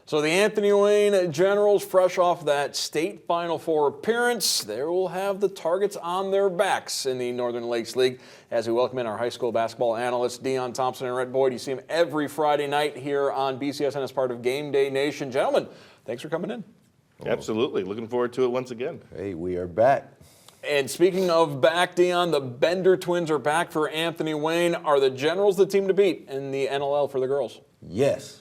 So the Anthony Wayne Generals, fresh off that state Final Four appearance, they will have the targets on their backs in the Northern Lakes League. As we welcome in our high school basketball analysts, Deon Thompson and Rhett Boyd. You see them every Friday night here on BCSN as part of Game Day Nation. Gentlemen, thanks for coming in. Absolutely. Looking forward to it once again. Hey, we are back. And speaking of back, Deon, the Bender twins are back for Anthony Wayne. Are the Generals the team to beat in the NLL for the girls? Yes.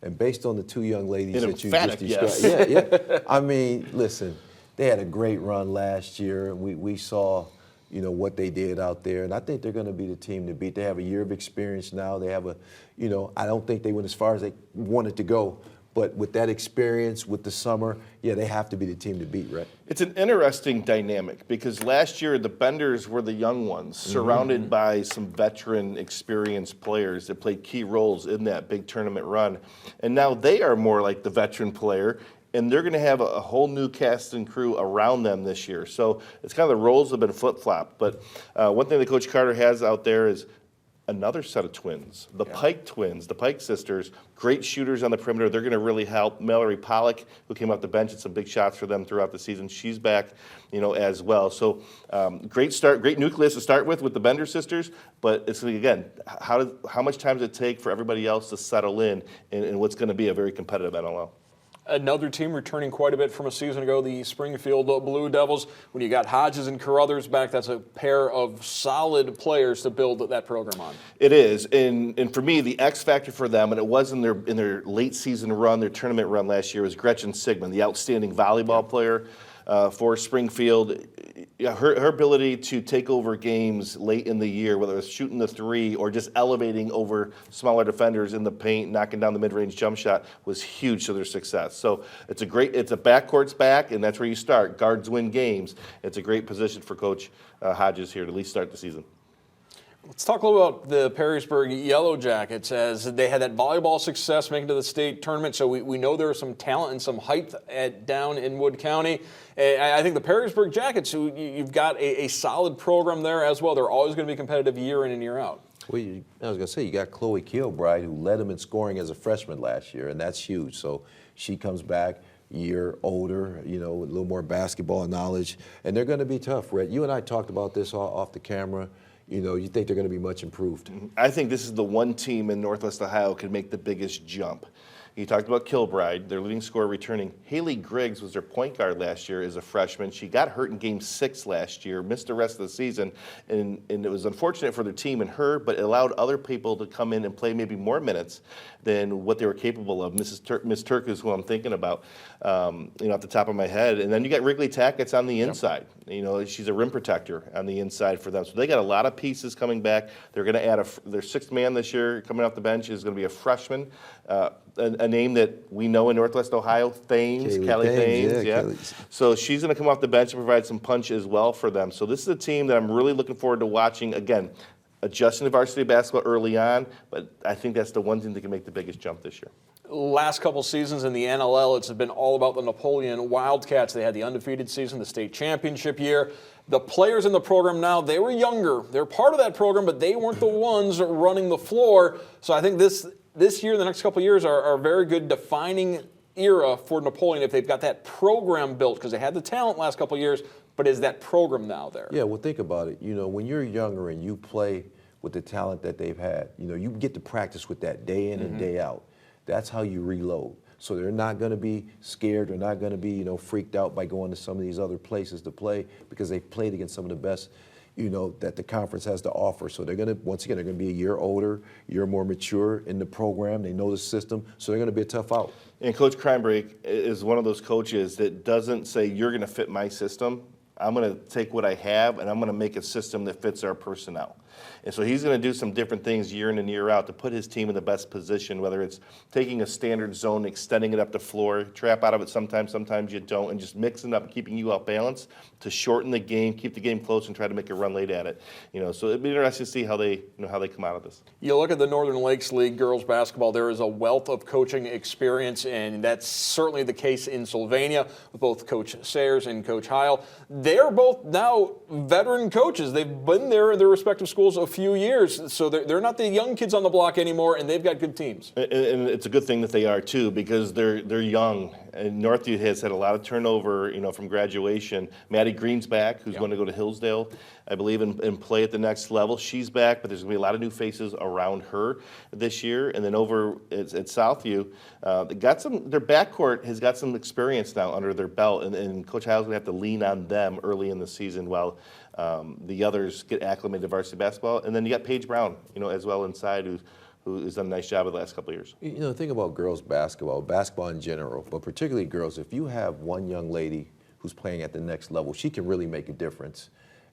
And based on the two young ladies An that you emphatic just described, yeah. I mean, listen, they had a great run last year. We saw, what they did out there, and I think they're going to be the team to beat. They have a year of experience now. They have I don't think they went as far as they wanted to go, but with that experience, with the summer, yeah, they have to be the team to beat, right? It's an interesting dynamic because last year the Benders were the young ones, surrounded by some veteran, experienced players that played key roles in that big tournament run. And now they are more like the veteran player, and they're going to have a whole new cast and crew around them this year. So it's kind of the roles have been flip-flopped. But one thing that Coach Carter has out there is another set of twins, the Pike twins, the Pike sisters, great shooters on the perimeter. They're going to really help. Mallory Pollock, who came off the bench, had some big shots for them throughout the season. She's back, as well. So great start, great nucleus to start with the Bender sisters. But it's, again, how much time does it take for everybody else to settle in what's going to be a very competitive NLL? Another team returning quite a bit from a season ago, the Springfield Blue Devils. When you got Hodges and Carruthers back, that's a pair of solid players to build that program on. It is, and for me, the X factor for them, and it was in their late season run, their tournament run last year, was Gretchen Sigmund, the outstanding volleyball player for Springfield. Her ability to take over games late in the year, whether it's shooting the three or just elevating over smaller defenders in the paint, knocking down the mid-range jump shot, was huge to their success. So it's a backcourt's back, and that's where you start. Guards win games. It's a great position for Coach Hodges here to at least start the season. Let's talk a little about the Perrysburg Yellow Jackets, as they had that volleyball success making to the state tournament, so we know there is some talent and some height down in Wood County. I think the Perrysburg Jackets, you've got a solid program there as well. They're always going to be competitive year in and year out. Well, I was going to say, you got Chloe Kilbride, who led them in scoring as a freshman last year, and that's huge. So she comes back a year older, with a little more basketball knowledge, and they're going to be tough, Rhett. You and I talked about this off the camera. You think they're going to be much improved. I think this is the one team in Northwest Ohio can make the biggest jump. You talked about Kilbride, their leading scorer returning. Haley Griggs was their point guard last year as a freshman. She got hurt in Game 6 last year, missed the rest of the season, and it was unfortunate for their team and her, but it allowed other people to come in and play maybe more minutes than what they were capable of. Miss Turk is who I'm thinking about, off the top of my head. And then you got Wrigley Tackett's on the inside. Yep. She's a rim protector on the inside for them. So they got a lot of pieces coming back. They're going to add their sixth man this year coming off the bench is going to be a freshman. A name that we know in Northwest Ohio, Kelly Thames, yeah. So she's going to come off the bench and provide some punch as well for them. So this is a team that I'm really looking forward to watching. Again, adjusting to varsity basketball early on, but I think that's the one thing that can make the biggest jump this year. Last couple seasons in the NLL, it's been all about the Napoleon Wildcats. They had the undefeated season, the state championship year. The players in the program now, they were younger. They're part of that program, but they weren't the ones running the floor. So I think this year, the next couple of years are a very good defining era for Napoleon if they've got that program built, because they had the talent last couple of years, but is that program now there? Yeah, well, think about it. When you're younger and you play with the talent that they've had, you get to practice with that day in and day out. That's how you reload. So they're not going to be scared. They're not going to be, freaked out by going to some of these other places to play, because they've played against some of the best that the conference has to offer. So they're going to, once again, they're going to be a year older, year more mature in the program. They know the system, so they're going to be a tough out. And Coach Kreinbrake is one of those coaches that doesn't say, you're going to fit my system. I'm going to take what I have, and I'm going to make a system that fits our personnel. And so he's going to do some different things year in and year out to put his team in the best position, whether it's taking a standard zone, extending it up the floor, trap out of it sometimes you don't, and just mixing it up and keeping you out balanced to shorten the game, keep the game close, and try to make a run late at it. So it'd be interesting to see how they come out of this. You look at the Northern Lakes League girls basketball, there is a wealth of coaching experience, and that's certainly the case in Sylvania with both Coach Sayers and Coach Heil. They're both now veteran coaches. They've been there in their respective schools schools a few years, so they're not the young kids on the block anymore, and they've got good teams. And it's a good thing that they are too, because they're young. And Northview has had a lot of turnover, from graduation. Maddie Green's back, who's going to go to Hillsdale, I believe, and play at the next level. She's back, but there's going to be a lot of new faces around her this year. And then over at Southview, their backcourt has got some experience now under their belt, and Coach Heil's going to have to lean on them early in the season while the others get acclimated to varsity basketball. And then you got Paige Brown, as well inside, who has done a nice job the last couple of years. The thing about girls basketball in general, but particularly girls, if you have one young lady who's playing at the next level, she can really make a difference.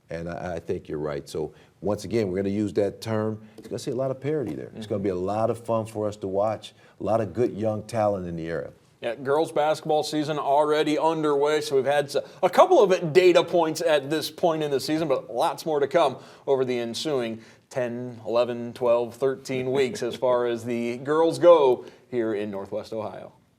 And I think you're right. So once again, we're going to use that term. It's going to see a lot of parity there. It's going to be a lot of fun for us to watch, a lot of good young talent in the area. Yeah, girls basketball season already underway, so we've had a couple of data points at this point in the season, but lots more to come over the ensuing 10, 11, 12, 13 weeks as far as the girls go here in Northwest Ohio.